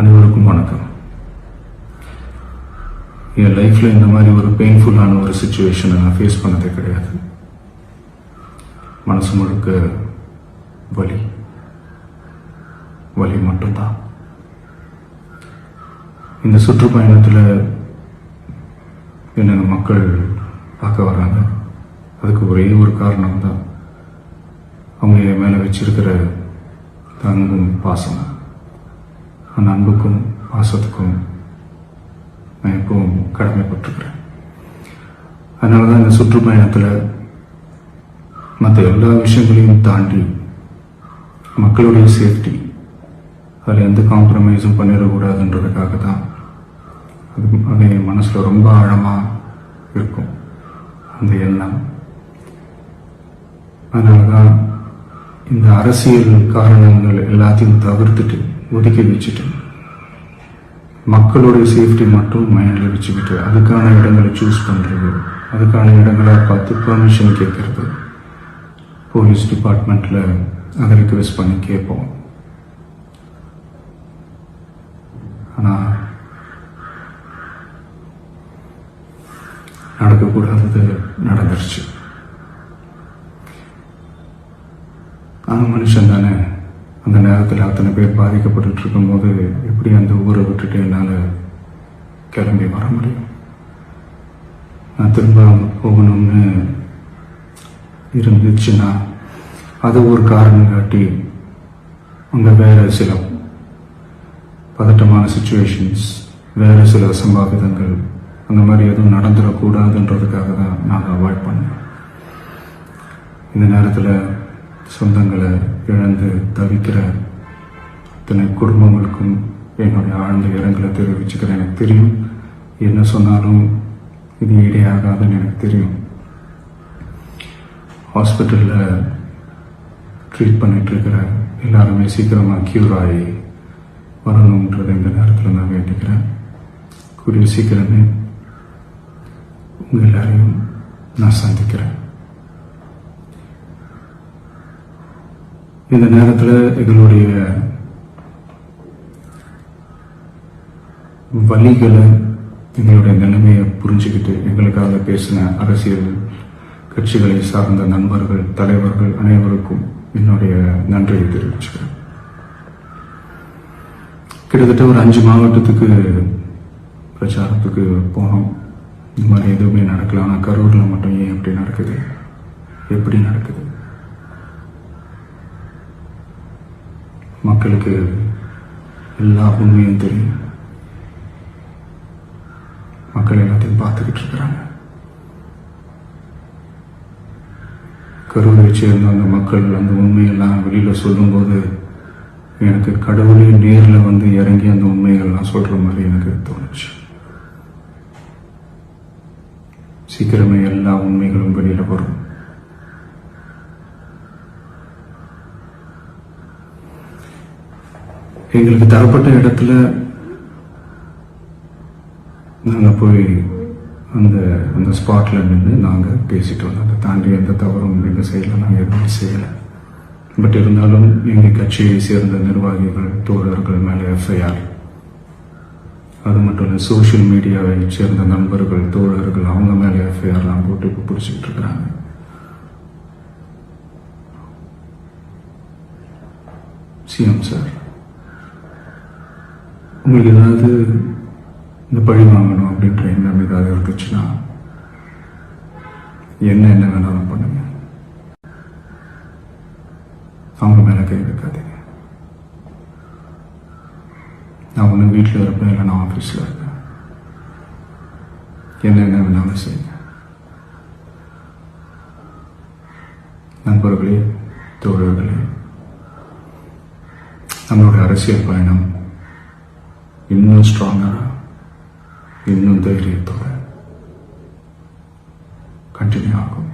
அனைவருக்கும் வணக்கம். என் லைஃப்பில் இந்த மாதிரி ஒரு பெயின்ஃபுல்லான ஒரு சுச்சுவேஷனை நான் ஃபேஸ் பண்ணதே கிடையாது. மனசு முழுக்க வலி வலி மட்டும்தான். இந்த சுற்றுப்பயணத்தில் என்னென்ன மக்கள் பார்க்க வராங்க, அதுக்கு ஒரே ஒரு காரணம் தான் அவங்க என் மேலே வச்சிருக்கிற அன்பும் பாசம். அந்த அன்புக்கும் பாசத்துக்கும் நான் எப்பவும் கடமைப்பட்டிருக்கிறேன். அதனால தான் இந்த சுற்றுப்பயணத்தில் மற்ற எல்லா விஷயங்களையும் தாண்டி மக்களுடைய சேஃப்டி, அதில் எந்த காம்ப்ரமைஸும் பண்ணிடக்கூடாதுன்றதுக்காக தான் அது என் மனசில் ரொம்ப ஆழமாக இருக்கும் அந்த எண்ணம். அதனால தான் இந்த அரசியல் காரணங்கள் எல்லாத்தையும் தவிர்த்துட்டு ஒதுக்கி வச்சுட்டு மக்களுடைய சேஃப்டி மட்டும் மைண்டில் வச்சுக்கிட்டு அதுக்கான இடங்களை சூஸ் பண்ணுறது, அதுக்கான இடங்களை பார்த்து பெர்மிஷன் கேட்கறது, போலீஸ் டிபார்ட்மெண்ட்டில் அதை ரிக்வெஸ்ட் பண்ணி கேட்போம். ஆனால் நடக்கக்கூடாதது நடந்துருச்சு. ஆனால் மனுஷன் தானே, அந்த நேரத்தில் அத்தனை பேர் பாதிக்கப்பட்டு இருக்கும்போது எப்படி அந்த ஊரை விட்டுட்டு என்னால் கிளம்பி வர முடியும்? நான் திரும்ப அங்கே போகணும்னு இருந்துச்சுன்னா அது ஒரு காரணம் காட்டி அங்கே வேறு சில பதட்டமான சுச்சுவேஷன்ஸ், வேறு சில சம்பாவிதங்கள் அந்த மாதிரி எதுவும் நடந்துடக்கூடாதுன்றதுக்காக தான் நான் அவாய்ட் பண்ணேன். இந்த நேரத்தில் சொந்தங்களை இழந்து தவிக்கிற அத்தனை குடும்பங்களுக்கும் என்னுடைய ஆழ்ந்த இரங்கலை தெரிவிச்சுக்கிறேன். எனக்கு தெரியும், என்ன சொன்னாலும் இது ஈடையாகாதுன்னு எனக்கு தெரியும். ஹாஸ்பிட்டலில் ட்ரீட் பண்ணிகிட்ருக்கிற எல்லாருமே சீக்கிரமாக க்யூர் ஆகி வரணுன்றதை இந்த நேரத்தில் நான் வேண்டிக்கிறேன். கூடிய சீக்கிரமே உங்கள் எல்லாரையும் நான் சந்திக்கிறேன். இந்த நேரத்தில் எங்களுடைய வலிகளை, எங்களுடைய நிலைமையை புரிஞ்சுக்கிட்டு எங்களுக்காக பேசின அரசியல் கட்சிகளை சார்ந்த நண்பர்கள், தலைவர்கள் அனைவருக்கும் என்னுடைய நன்றியை தெரிவிச்சுக்கிறேன். கிட்டத்தட்ட ஒரு 5 மாவட்டத்துக்கு பிரச்சாரத்துக்கு போனோம். இந்த மாதிரி எதுவுமே நடக்கல. ஆனால் கரூரில் மட்டும் ஏன் எப்படி நடக்குது, எப்படி நடக்குது? மக்களுக்கு எல்லா உண்மையும் தெரியும். மக்கள் எல்லாத்தையும் பார்த்துக்கிட்டு இருக்கிறாங்க. கரூரை சேர்ந்த அந்த மக்கள் அந்த உண்மையெல்லாம் வெளியில் சொல்லும்போது எனக்கு கடவுளே நேரில் வந்து இறங்கி அந்த உண்மைகள்லாம் சொல்கிற மாதிரி எனக்கு தோணுச்சு. சீக்கிரமே எல்லா உண்மைகளும் வெளியில் வரும். எங்களுக்கு தரப்பட்ட இடத்துல நாங்கள் போய் அந்த ஸ்பாட்ல நின்று நாங்கள் பேசிட்டு வந்தோம். அதை தாண்டி எந்த தவறும் எங்கள் சைடில் நாங்கள் எதுவும் செய்யலை. பட் இருந்தாலும் எங்கள் கட்சியை சேர்ந்த நிர்வாகிகள், தோழர்கள் மேலே எஃப்ஐஆர், அது மட்டும் இல்லை சோஷியல் மீடியாவை சேர்ந்த நண்பர்கள், தோழர்கள் அவங்க மேலே எஃப்ஐஆர்லாம் போட்டு இப்போ பிடிச்சிக்கிட்டு இருக்கிறாங்க. சிஎம் சார், உங்களுக்கு ஏதாவது இந்த பழி வாங்கணும் அப்படின்ற எண்ணம் ஏதாவது இருந்துச்சுன்னா என்ன வேணாலும் பண்ணுங்க. அவங்க மேலே கை வைக்காதீங்க. நான் ஒன்று வீட்டில் இருப்பேன், இல்லை நான் ஆஃபீஸில் இருப்பேன். என்ன வேணாலும் செய்யுங்க. நண்பர்களே, தோழர்களே, நம்மளுடைய அரசியல் பயணம் இன்னும் ஸ்ட்ராங்கராக, இன்னும் தைரியத்தோட கண்டினியூ ஆகும்.